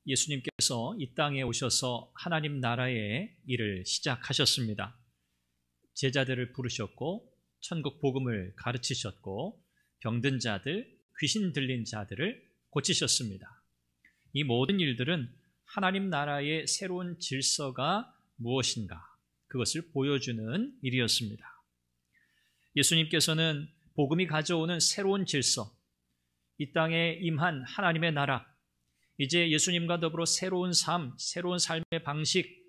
예수님께서 이 땅에 오셔서 하나님 나라의 일을 시작하셨습니다. 제자들을 부르셨고 천국 복음을 가르치셨고 병든 자들, 귀신 들린 자들을 고치셨습니다. 이 모든 일들은 하나님 나라의 새로운 질서가 무엇인가, 그것을 보여주는 일이었습니다. 예수님께서는 복음이 가져오는 새로운 질서, 이 땅에 임한 하나님의 나라, 이제 예수님과 더불어 새로운 삶, 새로운 삶의 방식,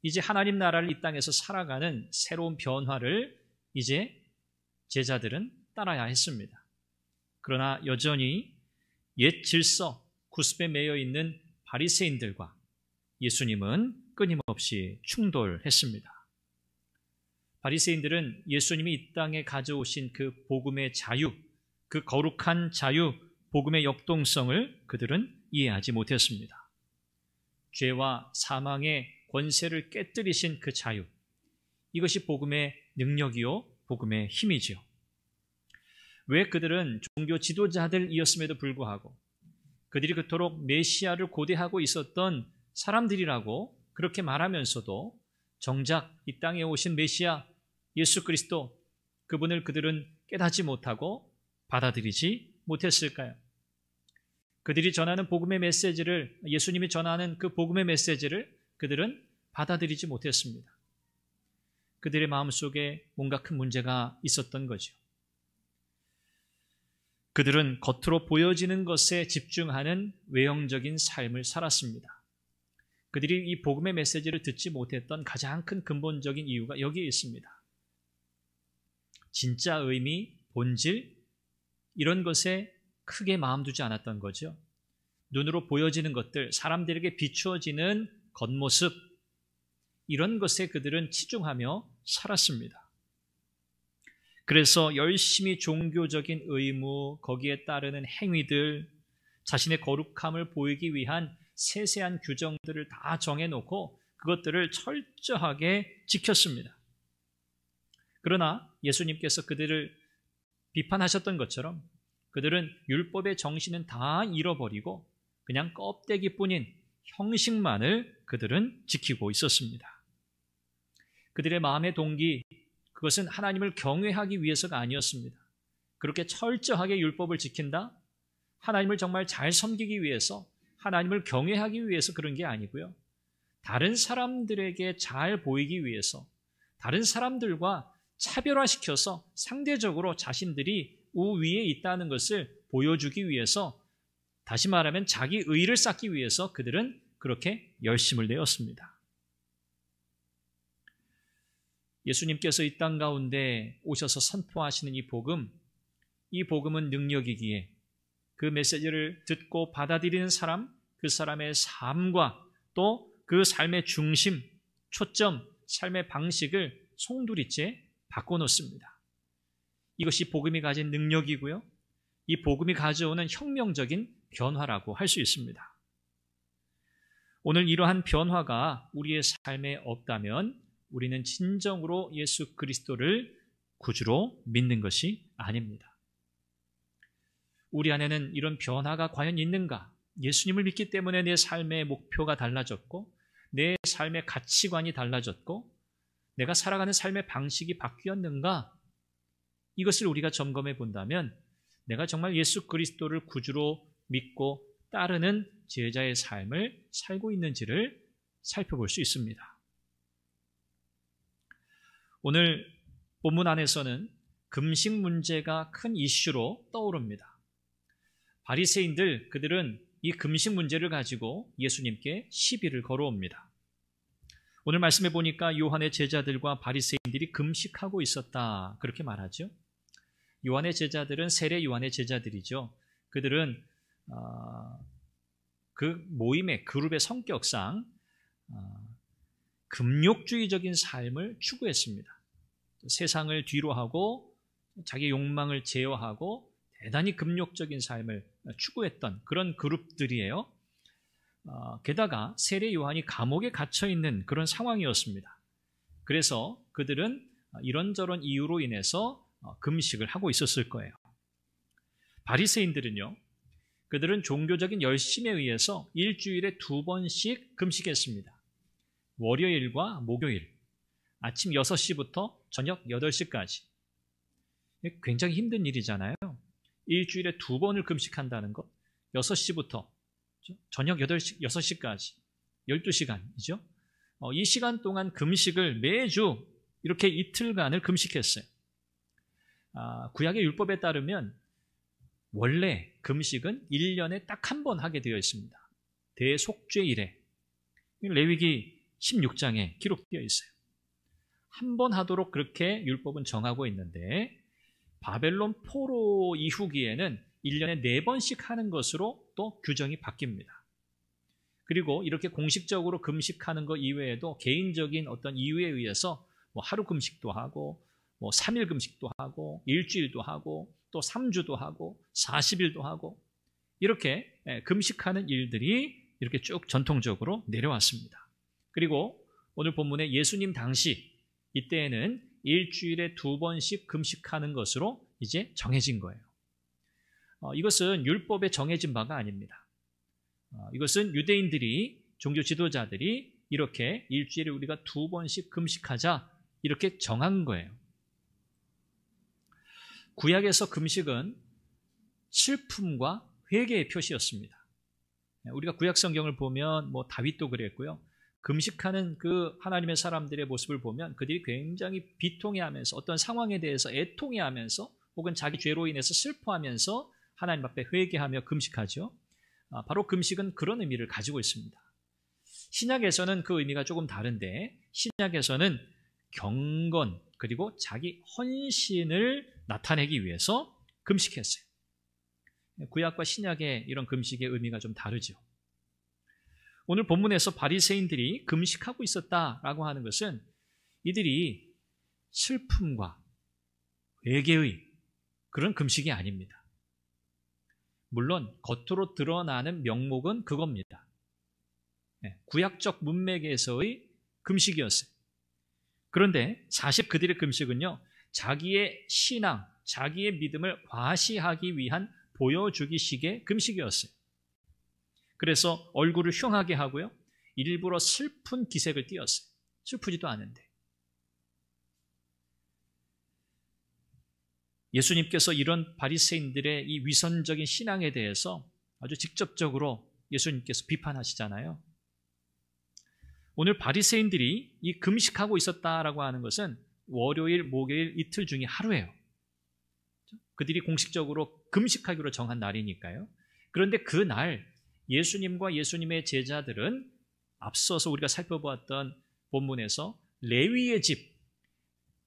이제 하나님 나라를 이 땅에서 살아가는 새로운 변화를 이제 제자들은 따라야 했습니다. 그러나 여전히 옛 질서, 구습에 매여 있는 바리새인들과 예수님은 끊임없이 충돌했습니다. 바리새인들은 예수님이 이 땅에 가져오신 그 복음의 자유, 그 거룩한 자유, 복음의 역동성을 그들은 이해하지 못했습니다. 죄와 사망의 권세를 깨뜨리신 그 자유, 이것이 복음의 능력이요, 복음의 힘이지요. 왜 그들은 종교 지도자들이었음에도 불구하고 그들이 그토록 메시아를 고대하고 있었던 사람들이라고 그렇게 말하면서도 정작 이 땅에 오신 메시아 예수 그리스도, 그분을 그들은 깨닫지 못하고 받아들이지 못했을까요? 그들이 전하는 복음의 메시지를, 예수님이 전하는 그 복음의 메시지를 그들은 받아들이지 못했습니다. 그들의 마음속에 뭔가 큰 문제가 있었던 거죠. 그들은 겉으로 보여지는 것에 집중하는 외형적인 삶을 살았습니다. 그들이 이 복음의 메시지를 듣지 못했던 가장 큰 근본적인 이유가 여기에 있습니다. 진짜 의미, 본질, 이런 것에 크게 마음 두지 않았던 거죠. 눈으로 보여지는 것들, 사람들에게 비추어지는 겉모습, 이런 것에 그들은 치중하며 살았습니다. 그래서 열심히 종교적인 의무, 거기에 따르는 행위들, 자신의 거룩함을 보이기 위한 세세한 규정들을 다 정해놓고 그것들을 철저하게 지켰습니다. 그러나 예수님께서 그들을 비판하셨던 것처럼 그들은 율법의 정신은 다 잃어버리고 그냥 껍데기뿐인 형식만을 그들은 지키고 있었습니다. 그들의 마음의 동기, 그것은 하나님을 경외하기 위해서가 아니었습니다. 그렇게 철저하게 율법을 지킨다? 하나님을 정말 잘 섬기기 위해서, 하나님을 경외하기 위해서 그런 게 아니고요. 다른 사람들에게 잘 보이기 위해서, 다른 사람들과 차별화시켜서 상대적으로 자신들이 우위에 있다는 것을 보여주기 위해서, 다시 말하면 자기 의를 쌓기 위해서 그들은 그렇게 열심을 내었습니다. 예수님께서 이 땅 가운데 오셔서 선포하시는 이 복음은 능력이기에 그 메시지를 듣고 받아들이는 사람, 그 사람의 삶과 또 그 삶의 중심, 초점, 삶의 방식을 송두리째 바꿔놓습니다. 이것이 복음이 가진 능력이고요. 이 복음이 가져오는 혁명적인 변화라고 할 수 있습니다. 오늘 이러한 변화가 우리의 삶에 없다면 우리는 진정으로 예수 그리스도를 구주로 믿는 것이 아닙니다. 우리 안에는 이런 변화가 과연 있는가? 예수님을 믿기 때문에 내 삶의 목표가 달라졌고 내 삶의 가치관이 달라졌고 내가 살아가는 삶의 방식이 바뀌었는가? 이것을 우리가 점검해 본다면 내가 정말 예수 그리스도를 구주로 믿고 따르는 제자의 삶을 살고 있는지를 살펴볼 수 있습니다. 오늘 본문 안에서는 금식 문제가 큰 이슈로 떠오릅니다. 바리새인들, 그들은 이 금식 문제를 가지고 예수님께 시비를 걸어옵니다. 오늘 말씀해 보니까 요한의 제자들과 바리새인들이 금식하고 있었다, 그렇게 말하죠. 요한의 제자들은 세례 요한의 제자들이죠. 그들은 그 모임의 그룹의 성격상 금욕주의적인 삶을 추구했습니다. 세상을 뒤로 하고 자기 욕망을 제어하고 대단히 금욕적인 삶을 추구했던 그런 그룹들이에요. 게다가 세례 요한이 감옥에 갇혀 있는 그런 상황이었습니다. 그래서 그들은 이런저런 이유로 인해서 금식을 하고 있었을 거예요. 바리새인들은요, 그들은 종교적인 열심에 의해서 일주일에 2번씩 금식했습니다. 월요일과 목요일, 아침 6시부터 저녁 8시까지. 굉장히 힘든 일이잖아요. 일주일에 2번을 금식한다는 것, 6시부터 저녁 6시까지 12시간이죠. 이 시간 동안 금식을 매주 이렇게 이틀간을 금식했어요. 구약의 율법에 따르면 원래 금식은 1년에 딱 한 번 하게 되어 있습니다. 대속죄일에, 레위기 16장에 기록되어 있어요. 한 번 하도록 그렇게 율법은 정하고 있는데, 바벨론 포로 이후기에는 1년에 4번씩 하는 것으로 또 규정이 바뀝니다. 그리고 이렇게 공식적으로 금식하는 것 이외에도 개인적인 어떤 이유에 의해서 하루 금식도 하고 3일 금식도 하고 일주일도 하고 또 3주도 하고 40일도 하고 이렇게 금식하는 일들이 이렇게 쭉 전통적으로 내려왔습니다. 그리고 오늘 본문의 예수님 당시 이때에는 일주일에 2번씩 금식하는 것으로 이제 정해진 거예요. 이것은 율법에 정해진 바가 아닙니다. 이것은 유대인들이, 종교 지도자들이 이렇게 일주일에 우리가 2번씩 금식하자 이렇게 정한 거예요. 구약에서 금식은 슬픔과 회개의 표시였습니다. 우리가 구약 성경을 보면 다윗도 그랬고요. 금식하는 그 하나님의 사람들의 모습을 보면 그들이 굉장히 비통해하면서 어떤 상황에 대해서 애통해하면서 혹은 자기 죄로 인해서 슬퍼하면서 하나님 앞에 회개하며 금식하죠. 바로 금식은 그런 의미를 가지고 있습니다. 신약에서는 그 의미가 조금 다른데, 신약에서는 경건 그리고 자기 헌신을 나타내기 위해서 금식했어요. 구약과 신약의 이런 금식의 의미가 좀 다르죠. 오늘 본문에서 바리새인들이 금식하고 있었다라고 하는 것은 이들이 슬픔과 회개의 그런 금식이 아닙니다. 물론 겉으로 드러나는 명목은 그겁니다. 구약적 문맥에서의 금식이었어요. 그런데 사실 그들의 금식은요, 자기의 신앙, 자기의 믿음을 과시하기 위한 보여주기식의 금식이었어요. 그래서 얼굴을 흉하게 하고요, 일부러 슬픈 기색을 띄었어요. 슬프지도 않은데. 예수님께서 이런 바리새인들의 이 위선적인 신앙에 대해서 아주 직접적으로 예수님께서 비판하시잖아요. 오늘 바리새인들이 이 금식하고 있었다라고 하는 것은 월요일, 목요일 이틀 중에 하루예요. 그들이 공식적으로 금식하기로 정한 날이니까요. 그런데 그날 예수님과 예수님의 제자들은 앞서서 우리가 살펴보았던 본문에서 레위의 집,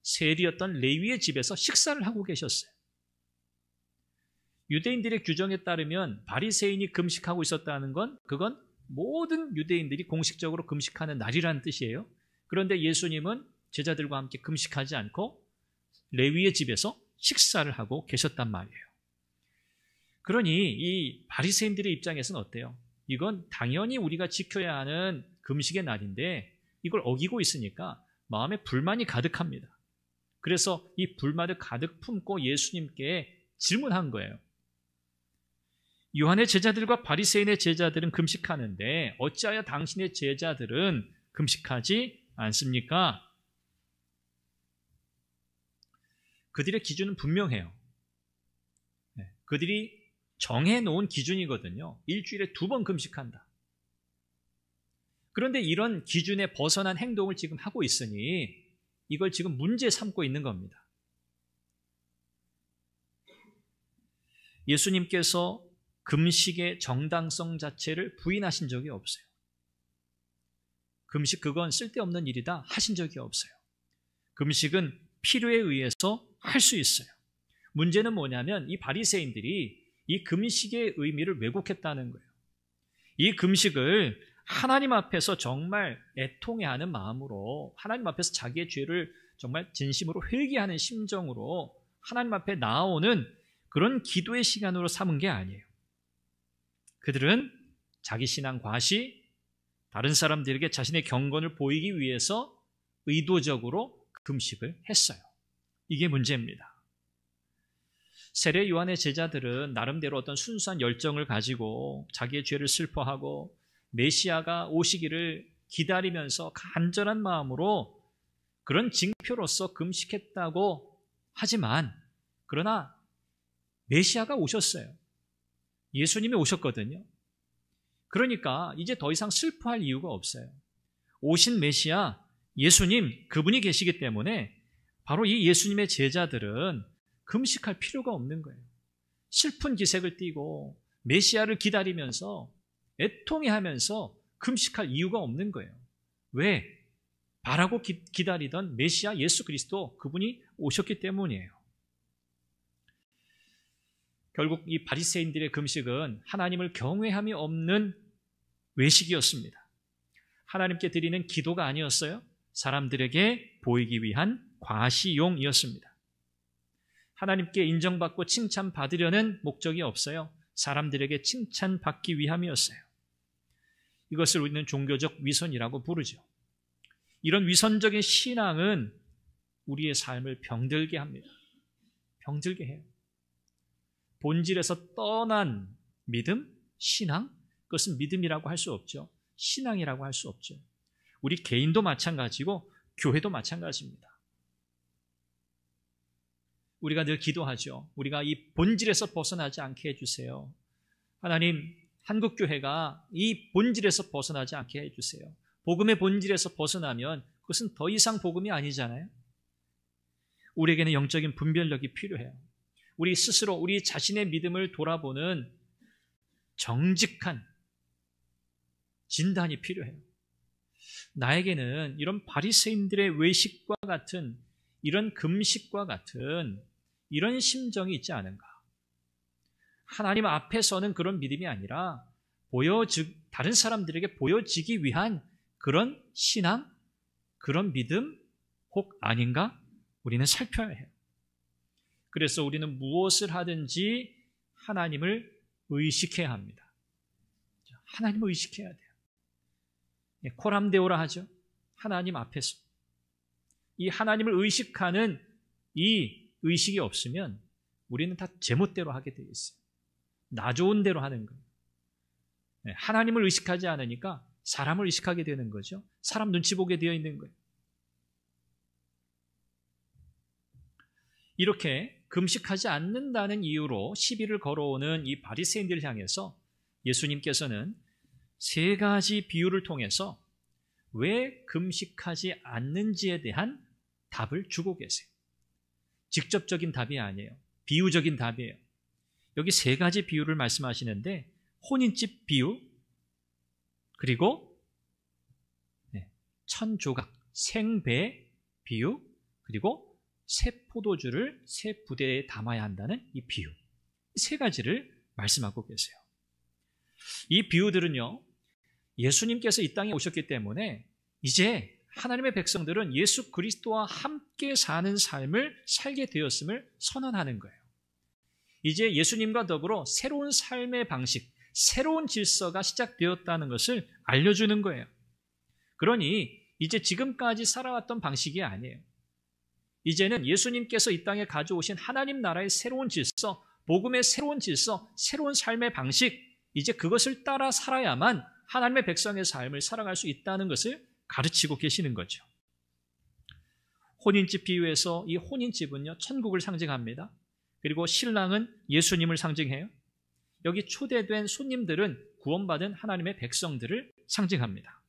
세리였던 레위의 집에서 식사를 하고 계셨어요. 유대인들의 규정에 따르면 바리새인이 금식하고 있었다는 건 그건 모든 유대인들이 공식적으로 금식하는 날이라는 뜻이에요. 그런데 예수님은 제자들과 함께 금식하지 않고 레위의 집에서 식사를 하고 계셨단 말이에요. 그러니 이 바리새인들의 입장에서는 어때요? 이건 당연히 우리가 지켜야 하는 금식의 날인데 이걸 어기고 있으니까 마음에 불만이 가득합니다. 그래서 이 불만을 가득 품고 예수님께 질문한 거예요. 요한의 제자들과 바리새인의 제자들은 금식하는데 어찌하여 당신의 제자들은 금식하지 않습니까? 그들의 기준은 분명해요. 그들이 정해놓은 기준이거든요. 일주일에 2번 금식한다. 그런데 이런 기준에 벗어난 행동을 지금 하고 있으니 이걸 지금 문제 삼고 있는 겁니다. 예수님께서 금식의 정당성 자체를 부인하신 적이 없어요. 금식 그건 쓸데없는 일이다 하신 적이 없어요. 금식은 필요에 의해서 할 수 있어요. 문제는 뭐냐면 이 바리새인들이 이 금식의 의미를 왜곡했다는 거예요. 이 금식을 하나님 앞에서 정말 애통해하는 마음으로, 하나님 앞에서 자기의 죄를 정말 진심으로 회개하는 심정으로 하나님 앞에 나아오는 그런 기도의 시간으로 삼은 게 아니에요. 그들은 자기 신앙 과시, 다른 사람들에게 자신의 경건을 보이기 위해서 의도적으로 금식을 했어요. 이게 문제입니다. 세례 요한의 제자들은 나름대로 어떤 순수한 열정을 가지고 자기의 죄를 슬퍼하고 메시아가 오시기를 기다리면서 간절한 마음으로 그런 징표로서 금식했다고 하지만, 그러나 메시아가 오셨어요. 예수님이 오셨거든요. 그러니까 이제 더 이상 슬퍼할 이유가 없어요. 오신 메시아 예수님, 그분이 계시기 때문에 바로 이 예수님의 제자들은 금식할 필요가 없는 거예요. 슬픈 기색을 띠고 메시아를 기다리면서 애통해하면서 금식할 이유가 없는 거예요. 왜? 바라고 기다리던 메시아 예수 그리스도, 그분이 오셨기 때문이에요. 결국 이 바리새인들의 금식은 하나님을 경외함이 없는 외식이었습니다. 하나님께 드리는 기도가 아니었어요. 사람들에게 보이기 위한 과시용이었습니다. 하나님께 인정받고 칭찬받으려는 목적이 없어요. 사람들에게 칭찬받기 위함이었어요. 이것을 우리는 종교적 위선이라고 부르죠. 이런 위선적인 신앙은 우리의 삶을 병들게 합니다. 병들게 해요. 본질에서 떠난 믿음, 신앙, 그것은 믿음이라고 할 수 없죠. 신앙이라고 할 수 없죠. 우리 개인도 마찬가지고 교회도 마찬가지입니다. 우리가 늘 기도하죠. 우리가 이 본질에서 벗어나지 않게 해주세요. 하나님, 한국교회가 이 본질에서 벗어나지 않게 해주세요. 복음의 본질에서 벗어나면 그것은 더 이상 복음이 아니잖아요. 우리에게는 영적인 분별력이 필요해요. 우리 스스로 우리 자신의 믿음을 돌아보는 정직한 진단이 필요해요. 나에게는 이런 바리새인들의 외식과 같은, 이런 금식과 같은 이런 심정이 있지 않은가? 하나님 앞에서는 그런 믿음이 아니라 다른 사람들에게 보여지기 위한 그런 신앙, 그런 믿음 혹 아닌가? 우리는 살펴야 해요. 그래서 우리는 무엇을 하든지 하나님을 의식해야 합니다. 하나님을 의식해야 돼요. 코람데오라 하죠. 하나님 앞에서. 이 하나님을 의식하는 이 의식이 없으면 우리는 다 제멋대로 하게 되어 있어요. 나 좋은 대로 하는 거예요. 하나님을 의식하지 않으니까 사람을 의식하게 되는 거죠. 사람 눈치 보게 되어 있는 거예요. 이렇게 금식하지 않는다는 이유로 시비를 걸어오는 이 바리새인들을 향해서 예수님께서는 세 가지 비유를 통해서 왜 금식하지 않는지에 대한 답을 주고 계세요. 직접적인 답이 아니에요. 비유적인 답이에요. 여기 세 가지 비유를 말씀하시는데, 혼인집 비유, 그리고 천조각, 생배 비유, 그리고 새 포도주를 새 부대에 담아야 한다는 이 비유, 이 세 가지를 말씀하고 계세요. 이 비유들은요, 예수님께서 이 땅에 오셨기 때문에 이제 하나님의 백성들은 예수 그리스도와 함께 사는 삶을 살게 되었음을 선언하는 거예요. 이제 예수님과 더불어 새로운 삶의 방식, 새로운 질서가 시작되었다는 것을 알려주는 거예요. 그러니 이제 지금까지 살아왔던 방식이 아니에요. 이제는 예수님께서 이 땅에 가져오신 하나님 나라의 새로운 질서, 복음의 새로운 질서, 새로운 삶의 방식, 이제 그것을 따라 살아야만 하나님의 백성의 삶을 살아갈 수 있다는 것을 가르치고 계시는 거죠. 혼인집 비유에서 이 혼인집은요, 천국을 상징합니다. 그리고 신랑은 예수님을 상징해요. 여기 초대된 손님들은 구원받은 하나님의 백성들을 상징합니다.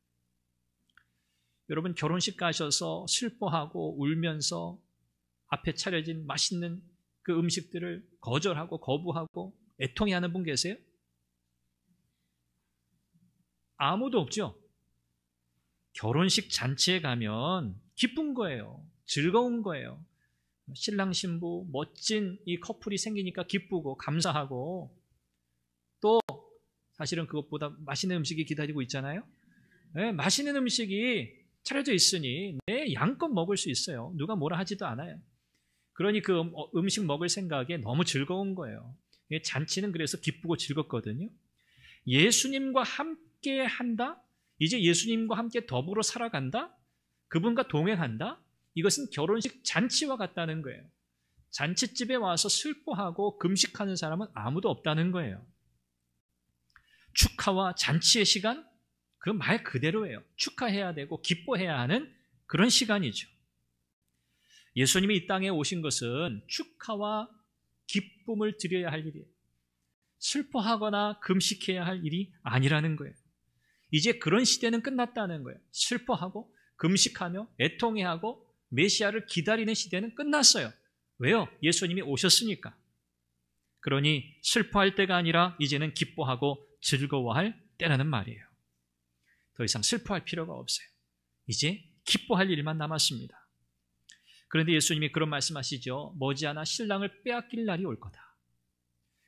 여러분, 결혼식 가셔서 슬퍼하고 울면서 앞에 차려진 맛있는 그 음식들을 거절하고 거부하고 애통해하는 분 계세요? 아무도 없죠. 결혼식 잔치에 가면 기쁜 거예요. 즐거운 거예요. 신랑 신부 멋진 이 커플이 생기니까 기쁘고 감사하고, 또 사실은 그것보다 맛있는 음식이 기다리고 있잖아요. 네, 맛있는 음식이 차려져 있으니 양껏 먹을 수 있어요. 누가 뭐라 하지도 않아요. 그러니 그 음식 먹을 생각에 너무 즐거운 거예요. 잔치는 그래서 기쁘고 즐겁거든요. 예수님과 함께 한다? 이제 예수님과 함께 더불어 살아간다? 그분과 동행한다? 이것은 결혼식 잔치와 같다는 거예요. 잔칫집에 와서 슬퍼하고 금식하는 사람은 아무도 없다는 거예요. 축하와 잔치의 시간? 그 말 그대로예요. 축하해야 되고 기뻐해야 하는 그런 시간이죠. 예수님이 이 땅에 오신 것은 축하와 기쁨을 드려야 할 일이에요. 슬퍼하거나 금식해야 할 일이 아니라는 거예요. 이제 그런 시대는 끝났다는 거예요. 슬퍼하고 금식하며 애통해하고 메시아를 기다리는 시대는 끝났어요. 왜요? 예수님이 오셨으니까. 그러니 슬퍼할 때가 아니라 이제는 기뻐하고 즐거워할 때라는 말이에요. 더 이상 슬퍼할 필요가 없어요. 이제 기뻐할 일만 남았습니다. 그런데 예수님이 그런 말씀하시죠. 머지않아 신랑을 빼앗길 날이 올 거다.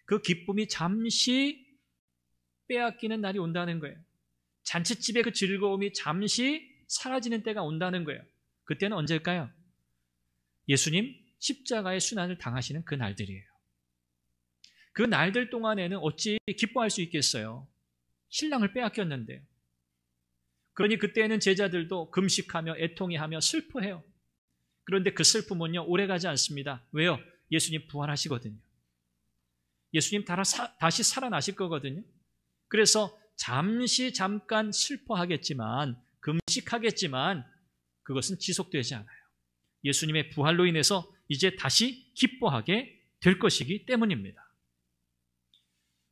그 기쁨이 잠시 빼앗기는 날이 온다는 거예요. 잔칫집의 그 즐거움이 잠시 사라지는 때가 온다는 거예요. 그때는 언제일까요? 예수님 십자가의 순환을 당하시는 그 날들이에요. 그 날들 동안에는 어찌 기뻐할 수 있겠어요? 신랑을 빼앗겼는데요. 그러니 그때는 제자들도 금식하며 애통해하며 슬퍼해요. 그런데 그 슬픔은요 오래가지 않습니다. 왜요? 예수님 부활하시거든요. 예수님 다시 살아나실 거거든요. 그래서 잠깐 슬퍼하겠지만 금식하겠지만 그것은 지속되지 않아요. 예수님의 부활로 인해서 이제 다시 기뻐하게 될 것이기 때문입니다.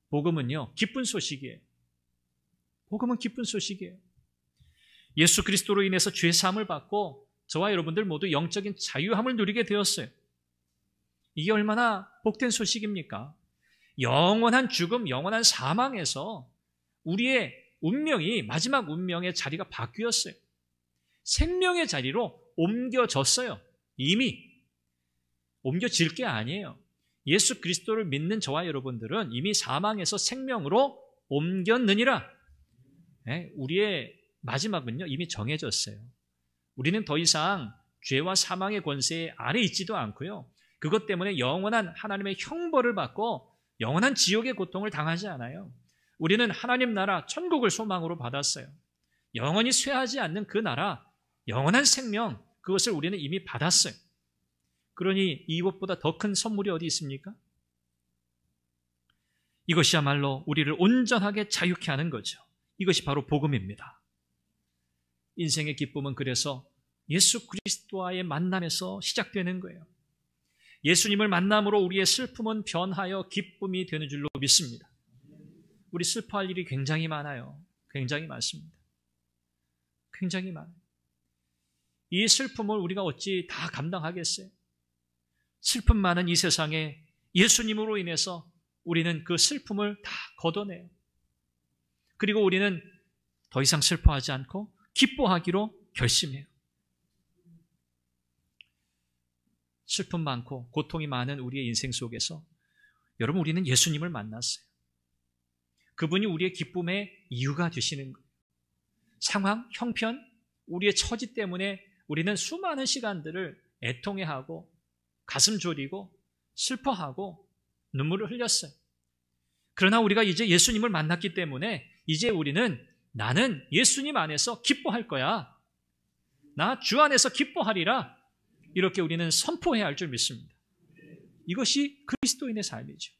복음은요 기쁜 소식이에요. 복음은 기쁜 소식이에요. 예수 그리스도로 인해서 죄 사함을 받고 저와 여러분들 모두 영적인 자유함을 누리게 되었어요. 이게 얼마나 복된 소식입니까? 영원한 죽음, 영원한 사망에서 우리의 운명이 마지막 운명의 자리가 바뀌었어요. 생명의 자리로 옮겨졌어요. 이미 옮겨질 게 아니에요. 예수 그리스도를 믿는 저와 여러분들은 이미 사망에서 생명으로 옮겼느니라. 우리의 마지막은요 이미 정해졌어요. 우리는 더 이상 죄와 사망의 권세 아래 있지도 않고요. 그것 때문에 영원한 하나님의 형벌을 받고 영원한 지옥의 고통을 당하지 않아요. 우리는 하나님 나라 천국을 소망으로 받았어요. 영원히 쇠하지 않는 그 나라, 영원한 생명, 그것을 우리는 이미 받았어요. 그러니 이것보다 더 큰 선물이 어디 있습니까? 이것이야말로 우리를 온전하게 자유케 하는 거죠. 이것이 바로 복음입니다. 인생의 기쁨은 그래서 예수 그리스도와의 만남에서 시작되는 거예요. 예수님을 만남으로 우리의 슬픔은 변하여 기쁨이 되는 줄로 믿습니다. 우리 슬퍼할 일이 굉장히 많아요. 굉장히 많습니다. 굉장히 많아요. 이 슬픔을 우리가 어찌 다 감당하겠어요? 슬픔 많은 이 세상에 예수님으로 인해서 우리는 그 슬픔을 다 걷어내요. 그리고 우리는 더 이상 슬퍼하지 않고 기뻐하기로 결심해요. 슬픔 많고 고통이 많은 우리의 인생 속에서 여러분 우리는 예수님을 만났어요. 그분이 우리의 기쁨의 이유가 되시는 거예요. 상황, 형편, 우리의 처지 때문에 우리는 수많은 시간들을 애통해하고 가슴 졸이고 슬퍼하고 눈물을 흘렸어요. 그러나 우리가 이제 예수님을 만났기 때문에 이제 우리는 나는 예수님 안에서 기뻐할 거야. 나 주 안에서 기뻐하리라. 이렇게 우리는 선포해야 할 줄 믿습니다. 이것이 그리스도인의 삶이죠.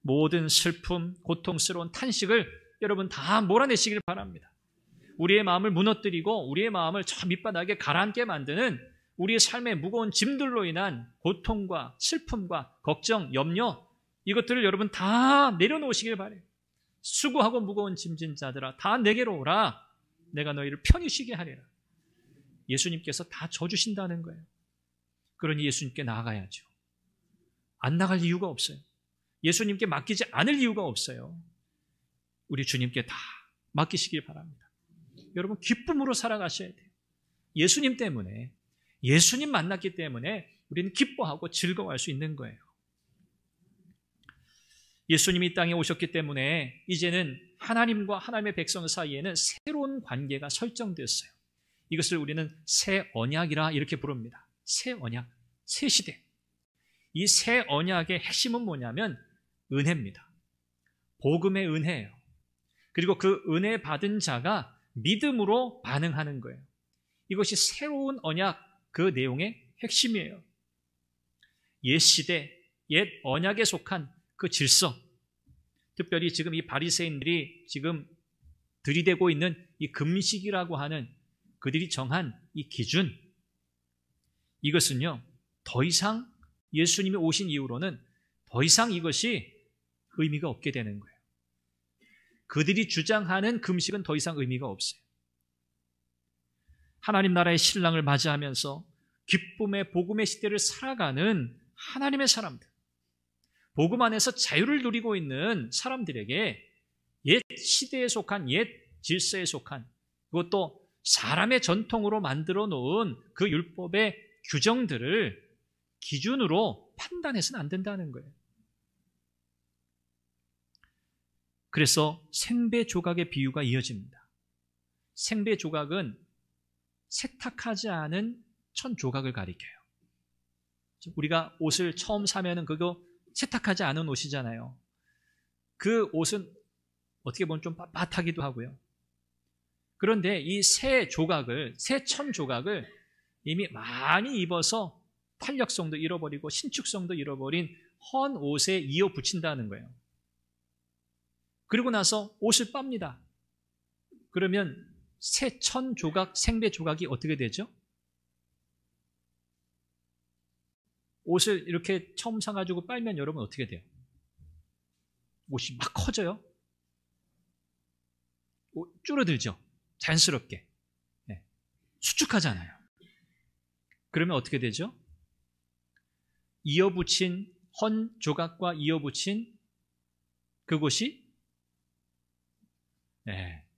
모든 슬픔, 고통스러운 탄식을 여러분 다 몰아내시길 바랍니다. 우리의 마음을 무너뜨리고 우리의 마음을 저 밑바닥에 가라앉게 만드는 우리의 삶의 무거운 짐들로 인한 고통과 슬픔과 걱정, 염려 이것들을 여러분 다 내려놓으시길 바라요. 수고하고 무거운 짐진 자들아 다 내게로 오라. 내가 너희를 편히 쉬게 하리라. 예수님께서 다 져주신다는 거예요. 그러니 예수님께 나아가야죠. 안 나갈 이유가 없어요. 예수님께 맡기지 않을 이유가 없어요. 우리 주님께 다 맡기시길 바랍니다. 여러분 기쁨으로 살아가셔야 돼요. 예수님 때문에, 예수님 만났기 때문에 우리는 기뻐하고 즐거워할 수 있는 거예요. 예수님이 이 땅에 오셨기 때문에 이제는 하나님과 하나님의 백성 사이에는 새로운 관계가 설정됐어요. 이것을 우리는 새 언약이라 이렇게 부릅니다. 새 언약, 새 시대. 이 새 언약의 핵심은 뭐냐면 은혜입니다. 복음의 은혜예요. 그리고 그 은혜 받은 자가 믿음으로 반응하는 거예요. 이것이 새로운 언약 그 내용의 핵심이에요. 옛 시대, 옛 언약에 속한 그 질서, 특별히 지금 이 바리새인들이 지금 들이대고 있는 이 금식이라고 하는 그들이 정한 이 기준, 이것은요, 더 이상 예수님이 오신 이후로는 더 이상 이것이 의미가 없게 되는 거예요. 그들이 주장하는 금식은 더 이상 의미가 없어요. 하나님 나라의 신랑을 맞이하면서 기쁨의 복음의 시대를 살아가는 하나님의 사람들, 복음 안에서 자유를 누리고 있는 사람들에게 옛 시대에 속한, 옛 질서에 속한, 그것도 사람의 전통으로 만들어 놓은 그 율법의 규정들을 기준으로 판단해서는 안 된다는 거예요. 그래서 생배 조각의 비유가 이어집니다. 생배 조각은 세탁하지 않은 천 조각을 가리켜요. 우리가 옷을 처음 사면은 그거 세탁하지 않은 옷이잖아요. 그 옷은 어떻게 보면 좀 빳빳하기도 하고요. 그런데 이 새 조각을, 새 천 조각을 이미 많이 입어서 탄력성도 잃어버리고 신축성도 잃어버린 헌 옷에 이어 붙인다는 거예요. 그리고 나서 옷을 빱니다. 그러면 새 천 조각, 생배 조각이 어떻게 되죠? 옷을 이렇게 처음 사가지고 빨면 여러분 어떻게 돼요? 옷이 막 커져요? 줄어들죠? 자연스럽게. 네. 수축하잖아요. 그러면 어떻게 되죠? 이어붙인 헌 조각과 이어붙인 그곳이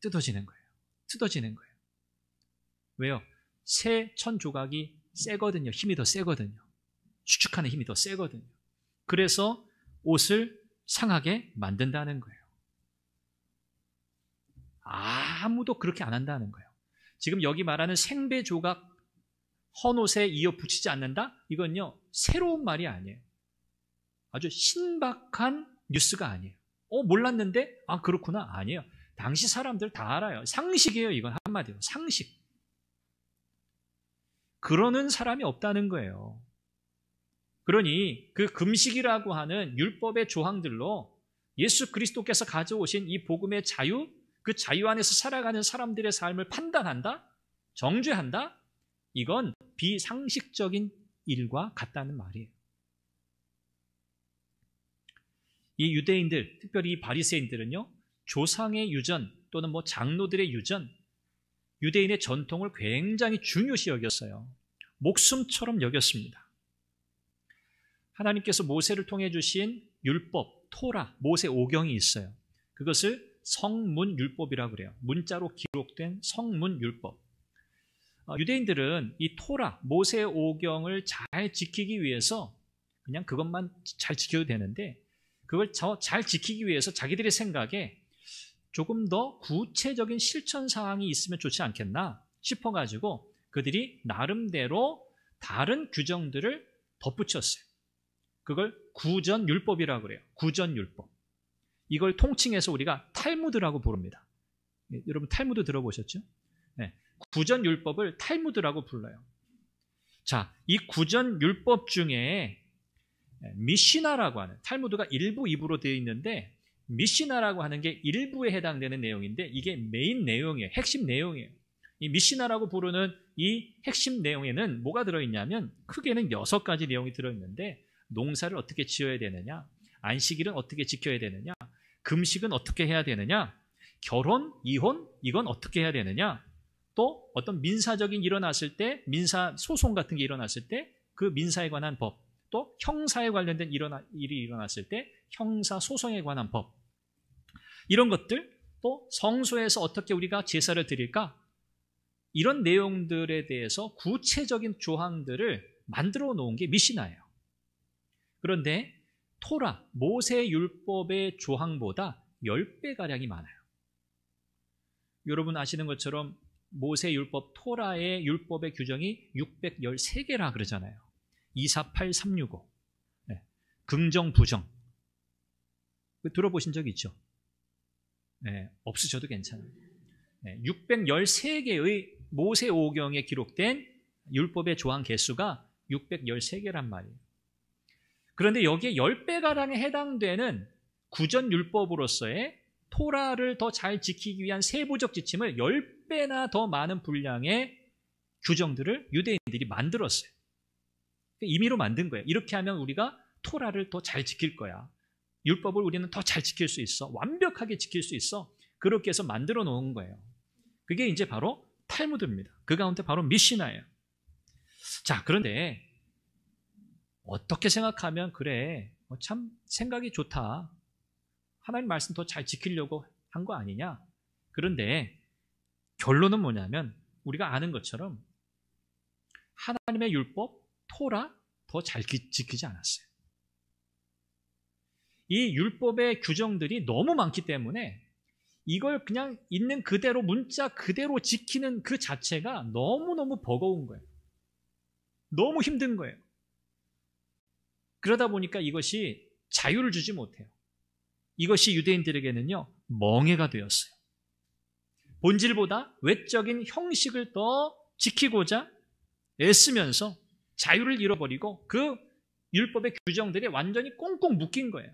뜯어지는 거예요. 뜯어지는 거예요. 왜요? 새 천 조각이 세거든요. 힘이 더 세거든요. 수축하는 힘이 더 세거든요. 그래서 옷을 상하게 만든다는 거예요. 아무도 그렇게 안 한다는 거예요. 지금 여기 말하는 생배 조각, 헌옷에 이어 붙이지 않는다? 이건요, 새로운 말이 아니에요. 아주 신박한 뉴스가 아니에요. 몰랐는데? 아, 그렇구나. 아니에요. 당시 사람들 다 알아요. 상식이에요. 이건 한마디로. 상식. 그러는 사람이 없다는 거예요. 그러니 그 금식이라고 하는 율법의 조항들로 예수 그리스도께서 가져오신 이 복음의 자유, 그 자유 안에서 살아가는 사람들의 삶을 판단한다? 정죄한다? 이건 비상식적인 일과 같다는 말이에요. 이 유대인들, 특별히 이 바리새인들은요, 조상의 유전 또는 장로들의 유전, 유대인의 전통을 굉장히 중요시 여겼어요. 목숨처럼 여겼습니다. 하나님께서 모세를 통해 주신 율법, 토라, 모세 오경이 있어요. 그것을 성문율법이라고 그래요. 문자로 기록된 성문율법. 유대인들은 이 토라, 모세 오경을 잘 지키기 위해서 그냥 그것만 잘 지켜도 되는데 그걸 잘 지키기 위해서 자기들의 생각에 조금 더 구체적인 실천 사항이 있으면 좋지 않겠나 싶어가지고 그들이 나름대로 다른 규정들을 덧붙였어요. 그걸 구전율법이라고 그래요. 구전율법. 이걸 통칭해서 우리가 탈무드라고 부릅니다. 여러분 탈무드 들어보셨죠? 네. 구전율법을 탈무드라고 불러요. 자, 이 구전율법 중에 미시나라고 하는, 탈무드가 1부, 2부로 되어 있는데 미시나라고 하는 게 일부에 해당되는 내용인데 이게 메인 내용이에요. 핵심 내용이에요. 이 미시나라고 부르는 이 핵심 내용에는 뭐가 들어있냐면 크게는 6가지 내용이 들어있는데 농사를 어떻게 지어야 되느냐, 안식일은 어떻게 지켜야 되느냐, 금식은 어떻게 해야 되느냐, 결혼, 이혼, 이건 어떻게 해야 되느냐, 또 어떤 민사적인 일어났을 때, 민사 소송 같은 게 일어났을 때 그 민사에 관한 법, 또 형사에 관련된 일이 일어났을 때 형사 소송에 관한 법, 이런 것들, 또 성소에서 어떻게 우리가 제사를 드릴까, 이런 내용들에 대해서 구체적인 조항들을 만들어 놓은 게 미시나예요. 그런데 토라, 모세율법의 조항보다 10배가량이 많아요. 여러분 아시는 것처럼 모세율법, 토라의 율법의 규정이 613개라 그러잖아요. 248, 365. 네. 긍정, 부정. 들어보신 적 있죠? 네, 없으셔도 괜찮아요. 네, 613개의 모세오경에 기록된 율법의 조항 개수가 613개란 말이에요. 그런데 여기에 10배가량에 해당되는 구전율법으로서의 토라를 더 잘 지키기 위한 세부적 지침을 10배나 더 많은 분량의 규정들을 유대인들이 만들었어요. 임의로 만든 거예요. 이렇게 하면 우리가 토라를 더 잘 지킬 거야. 율법을 우리는 더 잘 지킬 수 있어. 완벽하게 지킬 수 있어. 그렇게 해서 만들어 놓은 거예요. 그게 이제 바로 탈무드입니다. 그 가운데 바로 미시나예요. 자, 그런데 어떻게 생각하면 그래, 참 생각이 좋다. 하나님 말씀 더 잘 지키려고 한 거 아니냐? 그런데 결론은 뭐냐면 우리가 아는 것처럼 하나님의 율법, 토라 더 잘 지키지 않았어요. 이 율법의 규정들이 너무 많기 때문에 이걸 그냥 있는 그대로 문자 그대로 지키는 그 자체가 너무너무 버거운 거예요. 너무 힘든 거예요. 그러다 보니까 이것이 자유를 주지 못해요. 이것이 유대인들에게는요, 멍해가 되었어요. 본질보다 외적인 형식을 더 지키고자 애쓰면서 자유를 잃어버리고 그 율법의 규정들이 완전히 꽁꽁 묶인 거예요.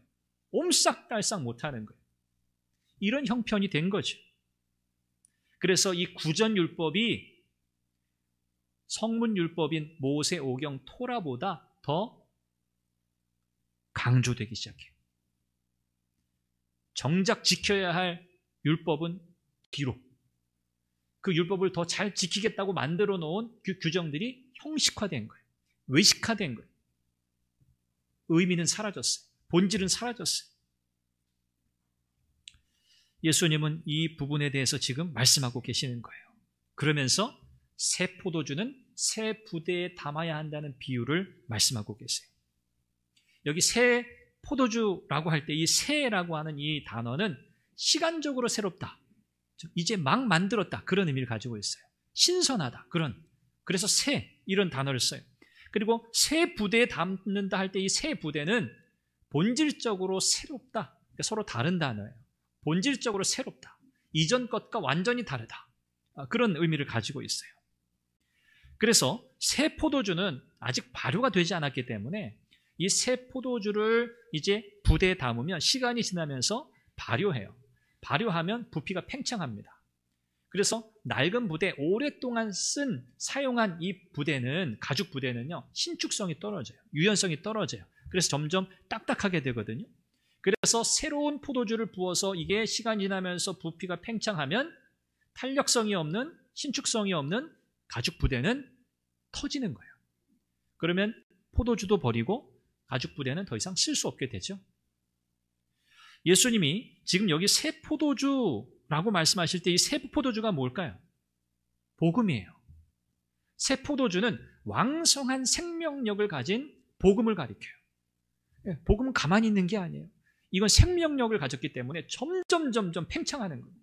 옴싹달싹 못하는 거예요. 이런 형편이 된 거죠. 그래서 이 구전율법이 성문율법인 모세오경 토라보다 더 강조되기 시작해요. 정작 지켜야 할 율법은 뒤로, 그 율법을 더 잘 지키겠다고 만들어 놓은 규정들이 형식화된 거예요. 외식화된 거예요. 의미는 사라졌어요. 본질은 사라졌어요. 예수님은 이 부분에 대해서 지금 말씀하고 계시는 거예요. 그러면서 새 포도주는 새 부대에 담아야 한다는 비유를 말씀하고 계세요. 여기 새 포도주라고 할 때 이 새라고 하는 이 단어는 시간적으로 새롭다, 이제 막 만들었다, 그런 의미를 가지고 있어요. 신선하다, 그래서 새, 이런 단어를 써요. 그리고 새 부대에 담는다 할 때 이 새 부대는 본질적으로 새롭다, 그러니까 서로 다른 단어예요. 본질적으로 새롭다, 이전 것과 완전히 다르다, 그런 의미를 가지고 있어요. 그래서 새 포도주는 아직 발효가 되지 않았기 때문에 이 새 포도주를 이제 부대에 담으면 시간이 지나면서 발효해요. 발효하면 부피가 팽창합니다. 그래서 낡은 부대, 오랫동안 사용한 이 부대는, 가죽 부대는요, 신축성이 떨어져요. 유연성이 떨어져요. 그래서 점점 딱딱하게 되거든요. 그래서 새로운 포도주를 부어서 이게 시간이 지나면서 부피가 팽창하면 탄력성이 없는, 신축성이 없는 가죽 부대는 터지는 거예요. 그러면 포도주도 버리고 가죽 부대는 더 이상 쓸 수 없게 되죠. 예수님이 지금 여기 새 포도주라고 말씀하실 때 이 새 포도주가 뭘까요? 복음이에요. 새 포도주는 왕성한 생명력을 가진 복음을 가리켜요. 복음은 가만히 있는 게 아니에요. 이건 생명력을 가졌기 때문에 점점 팽창하는 거예요.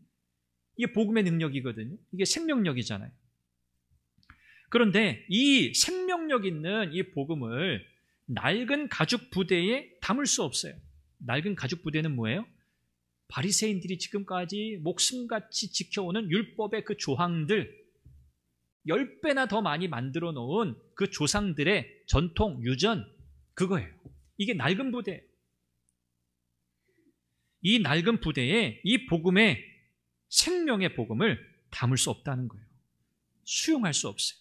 이게 복음의 능력이거든요. 이게 생명력이잖아요. 그런데 이 생명력 있는 이 복음을 낡은 가죽 부대에 담을 수 없어요. 낡은 가죽 부대는 뭐예요? 바리새인들이 지금까지 목숨같이 지켜오는 율법의 그 조항들, 10배나 더 많이 만들어 놓은 그 조상들의 전통, 유전, 그거예요. 이게 낡은 부대예요. 이 낡은 부대에 이 복음의, 생명의 복음을 담을 수 없다는 거예요. 수용할 수 없어요.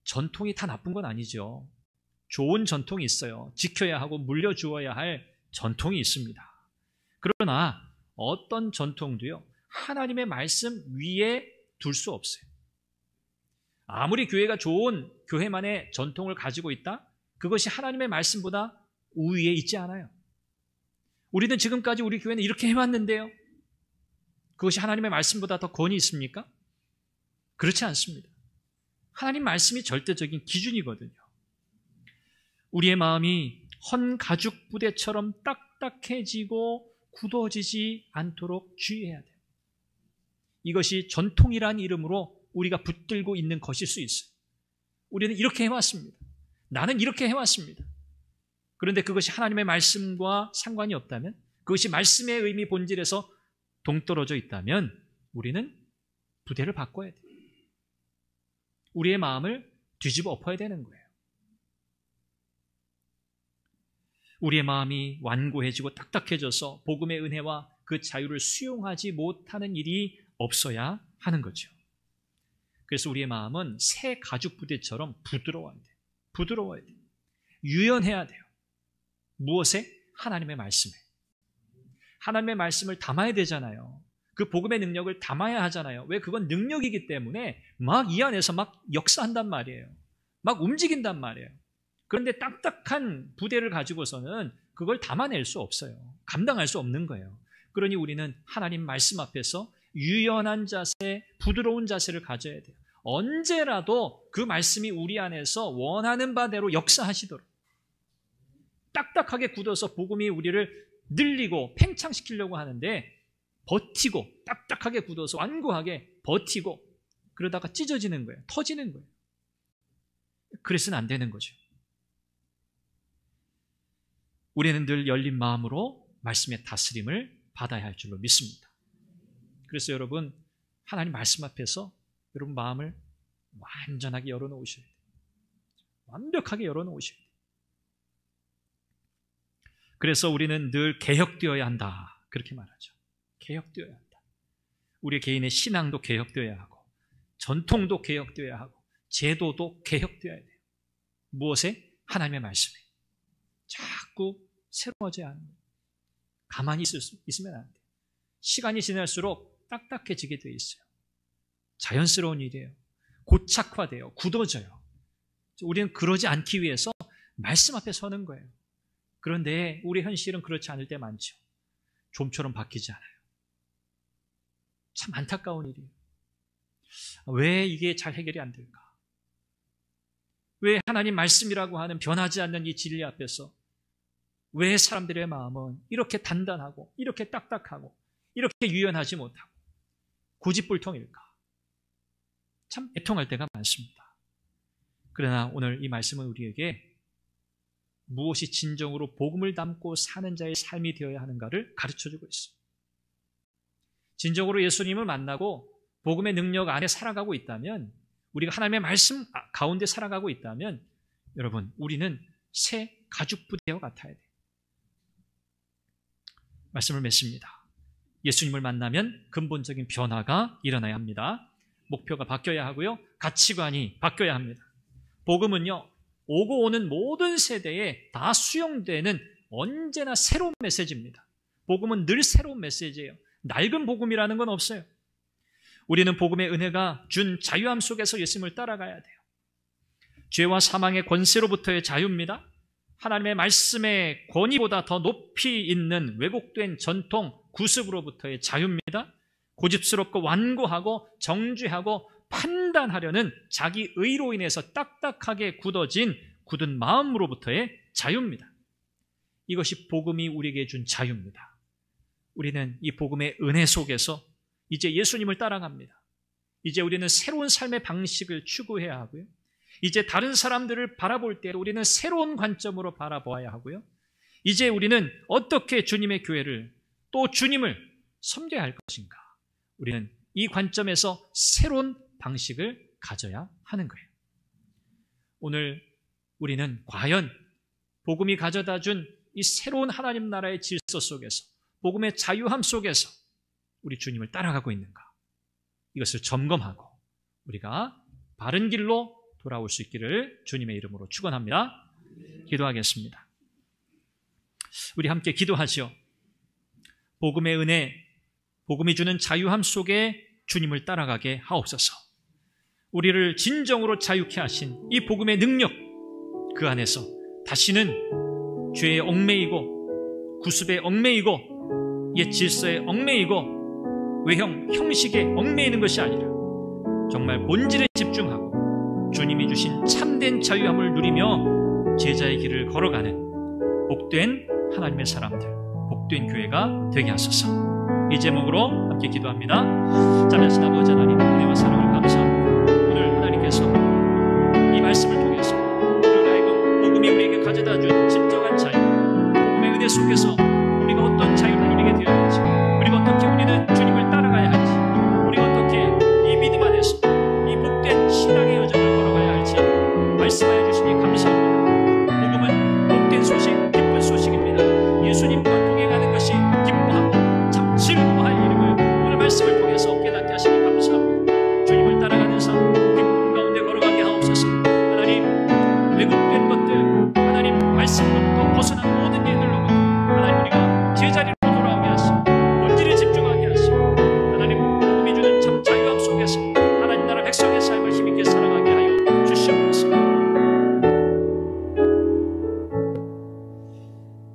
전통이 다 나쁜 건 아니죠. 좋은 전통이 있어요. 지켜야 하고 물려주어야 할 전통이 있습니다. 그러나 어떤 전통도요, 하나님의 말씀 위에 둘 수 없어요. 아무리 교회가 좋은 교회만의 전통을 가지고 있다, 그것이 하나님의 말씀보다 우위에 있지 않아요. 우리는 지금까지 우리 교회는 이렇게 해왔는데요, 그것이 하나님의 말씀보다 더 권위 있습니까? 그렇지 않습니다. 하나님 말씀이 절대적인 기준이거든요. 우리의 마음이 헌 가죽 부대처럼 딱딱해지고 굳어지지 않도록 주의해야 돼요. 이것이 전통이라는 이름으로 우리가 붙들고 있는 것일 수 있어요. 우리는 이렇게 해왔습니다. 나는 이렇게 해왔습니다. 그런데 그것이 하나님의 말씀과 상관이 없다면, 그것이 말씀의 의미 본질에서 동떨어져 있다면 우리는 부대를 바꿔야 돼요. 우리의 마음을 뒤집어 엎어야 되는 거예요. 우리의 마음이 완고해지고 딱딱해져서 복음의 은혜와 그 자유를 수용하지 못하는 일이 없어야 하는 거죠. 그래서 우리의 마음은 새 가죽 부대처럼 부드러워야 돼요. 부드러워야 돼요. 유연해야 돼요. 무엇에? 하나님의 말씀에. 하나님의 말씀을 담아야 되잖아요. 그 복음의 능력을 담아야 하잖아요. 왜? 그건 능력이기 때문에 막 이 안에서 막 역사한단 말이에요. 막 움직인단 말이에요. 그런데 딱딱한 부대를 가지고서는 그걸 담아낼 수 없어요. 감당할 수 없는 거예요. 그러니 우리는 하나님 말씀 앞에서 유연한 자세, 부드러운 자세를 가져야 돼요. 언제라도 그 말씀이 우리 안에서 원하는 바대로 역사하시도록. 딱딱하게 굳어서 복음이 우리를 늘리고 팽창시키려고 하는데 버티고 딱딱하게 굳어서 완고하게 버티고 그러다가 찢어지는 거예요. 터지는 거예요. 그래서는 안 되는 거죠. 우리는 늘 열린 마음으로 말씀의 다스림을 받아야 할 줄로 믿습니다. 그래서 여러분, 하나님 말씀 앞에서 여러분 마음을 완전하게 열어놓으셔야 돼요. 완벽하게 열어놓으셔야 돼요. 그래서 우리는 늘 개혁되어야 한다. 그렇게 말하죠. 개혁되어야 한다. 우리 개인의 신앙도 개혁되어야 하고 전통도 개혁되어야 하고 제도도 개혁되어야 돼요. 무엇에? 하나님의 말씀에. 자꾸 새로워져야 하는 거예요. 가만히 있으면 안 돼요. 시간이 지날수록 딱딱해지게 돼 있어요. 자연스러운 일이에요. 고착화돼요. 굳어져요. 우리는 그러지 않기 위해서 말씀 앞에 서는 거예요. 그런데 우리 현실은 그렇지 않을 때 많죠. 좀처럼 바뀌지 않아요. 참 안타까운 일이에요. 왜 이게 잘 해결이 안 될까? 왜 하나님 말씀이라고 하는 변하지 않는 이 진리 앞에서 왜 사람들의 마음은 이렇게 단단하고 이렇게 딱딱하고 이렇게 유연하지 못하고 고집불통일까? 참 애통할 때가 많습니다. 그러나 오늘 이 말씀은 우리에게 무엇이 진정으로 복음을 담고 사는 자의 삶이 되어야 하는가를 가르쳐주고 있습니다. 진정으로 예수님을 만나고 복음의 능력 안에 살아가고 있다면, 우리가 하나님의 말씀 가운데 살아가고 있다면 여러분, 우리는 새 가죽부대와 같아야 돼요. 말씀을 맺습니다. 예수님을 만나면 근본적인 변화가 일어나야 합니다. 목표가 바뀌어야 하고요. 가치관이 바뀌어야 합니다. 복음은요, 오고 오는 모든 세대에 다 수용되는 언제나 새로운 메시지입니다. 복음은 늘 새로운 메시지예요. 낡은 복음이라는 건 없어요. 우리는 복음의 은혜가 준 자유함 속에서 예수님을 따라가야 돼요. 죄와 사망의 권세로부터의 자유입니다. 하나님의 말씀의 권위보다 더 높이 있는 왜곡된 전통, 구습으로부터의 자유입니다. 고집스럽고 완고하고 정죄하고 판단하려는 자기 의로 인해서 딱딱하게 굳은 마음으로부터의 자유입니다. 이것이 복음이 우리에게 준 자유입니다. 우리는 이 복음의 은혜 속에서 이제 예수님을 따라갑니다. 이제 우리는 새로운 삶의 방식을 추구해야 하고요. 이제 다른 사람들을 바라볼 때 우리는 새로운 관점으로 바라보아야 하고요. 이제 우리는 어떻게 주님의 교회를 또 주님을 섬겨야 할 것인가? 우리는 이 관점에서 새로운 방식을 가져야 하는 거예요. 오늘 우리는 과연 복음이 가져다 준 이 새로운 하나님 나라의 질서 속에서, 복음의 자유함 속에서 우리 주님을 따라가고 있는가? 이것을 점검하고 우리가 바른 길로 돌아올 수 있기를 주님의 이름으로 축원합니다. 기도하겠습니다. 우리 함께 기도하시오. 복음의 은혜, 복음이 주는 자유함 속에 주님을 따라가게 하옵소서. 우리를 진정으로 자유케 하신 이 복음의 능력, 그 안에서 다시는 죄에 얽매이고 구습에 얽매이고 옛 질서에 얽매이고 외형, 형식에 얽매이는 것이 아니라 정말 본질에 집중하고 주님이 주신 참된 자유함을 누리며 제자의 길을 걸어가는 복된 하나님의 사람들, 복된 교회가 되게 하소서. 이 제목으로 함께 기도합니다. 자비하신 아버지 하나님, 은혜와 사랑을 감사합니다. 오늘 하나님께서 이 말씀을 통해서 우리를 하여금 복음이 우리에게 가져다 준 진정한 자유, 복음의 은혜 속에서 우리가 어떤 자유를 누리게 되었는지, 그리고 어떻게 우리는 주님을 따라가야 할지, 우리가 어떻게 이 믿음 안에서 이 복된 신앙의 여정을 걸어가야 할지 말씀하여 주시니 감사합니다. 복음은 복된 소식, 기쁜 소식입니다.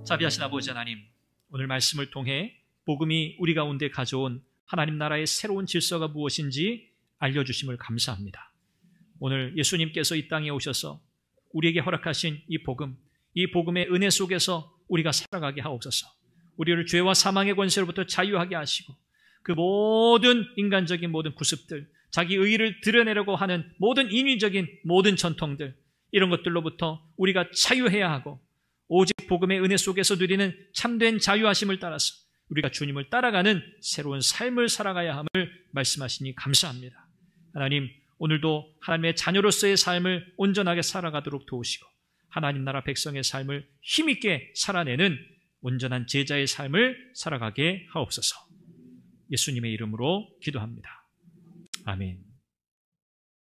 자비하신 아버지 하나님, 오늘 말씀을 통해 복음이 우리 가운데 가져온 하나님 나라의 새로운 질서가 무엇인지 알려주심을 감사합니다. 오늘 예수님께서 이 땅에 오셔서 우리에게 허락하신 이 복음의 은혜 속에서 우리가 살아가게 하옵소서. 우리를 죄와 사망의 권세로부터 자유하게 하시고 그 모든 인간적인 모든 구습들, 자기 의의를 드러내려고 하는 모든 인위적인 모든 전통들, 이런 것들로부터 우리가 자유해야 하고 오직 복음의 은혜 속에서 누리는 참된 자유하심을 따라서 우리가 주님을 따라가는 새로운 삶을 살아가야 함을 말씀하시니 감사합니다. 하나님, 오늘도 하나님의 자녀로서의 삶을 온전하게 살아가도록 도우시고 하나님 나라 백성의 삶을 힘있게 살아내는 온전한 제자의 삶을 살아가게 하옵소서. 예수님의 이름으로 기도합니다. 아멘.